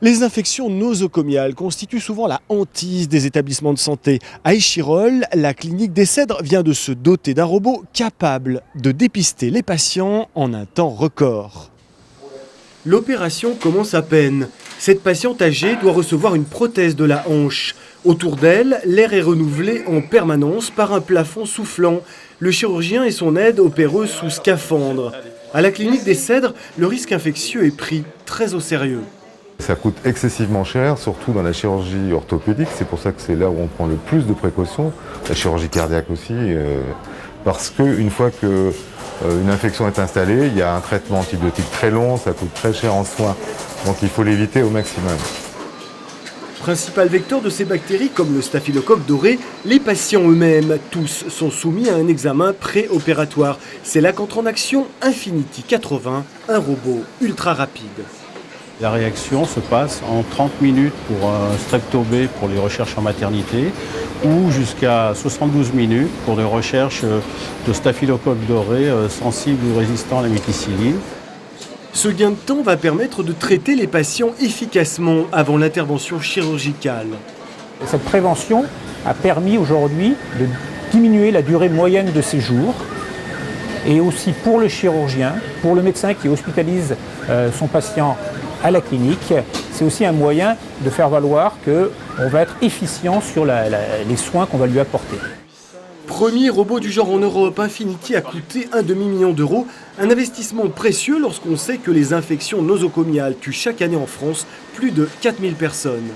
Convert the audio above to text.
Les infections nosocomiales constituent souvent la hantise des établissements de santé. À Échirolles, la clinique des Cèdres vient de se doter d'un robot capable de dépister les patients en un temps record. L'opération commence à peine. Cette patiente âgée doit recevoir une prothèse de la hanche. Autour d'elle, l'air est renouvelé en permanence par un plafond soufflant. Le chirurgien et son aide opèrent sous scaphandre. À la clinique des Cèdres, le risque infectieux est pris très au sérieux. Ça coûte excessivement cher, surtout dans la chirurgie orthopédique. C'est pour ça que c'est là où on prend le plus de précautions. La chirurgie cardiaque aussi, parce qu'une fois qu'une infection est installée, il y a un traitement antibiotique très long, ça coûte très cher en soins. Donc il faut l'éviter au maximum. Principal vecteur de ces bactéries, comme le staphylocoque doré, les patients eux-mêmes, tous sont soumis à un examen préopératoire. C'est là qu'entre en action Infinity 80, un robot ultra rapide. La réaction se passe en 30 minutes pour un streptobé pour les recherches en maternité ou jusqu'à 72 minutes pour des recherches de staphylocoque doré sensible ou résistant à la méticilline. Ce gain de temps va permettre de traiter les patients efficacement avant l'intervention chirurgicale. Cette prévention a permis aujourd'hui de diminuer la durée moyenne de séjour et aussi pour le chirurgien, pour le médecin qui hospitalise son patient à la clinique, c'est aussi un moyen de faire valoir qu'on va être efficient sur les soins qu'on va lui apporter. Premier robot du genre en Europe, Infinity a coûté un demi-million d'euros. Un investissement précieux lorsqu'on sait que les infections nosocomiales tuent chaque année en France plus de 4000 personnes.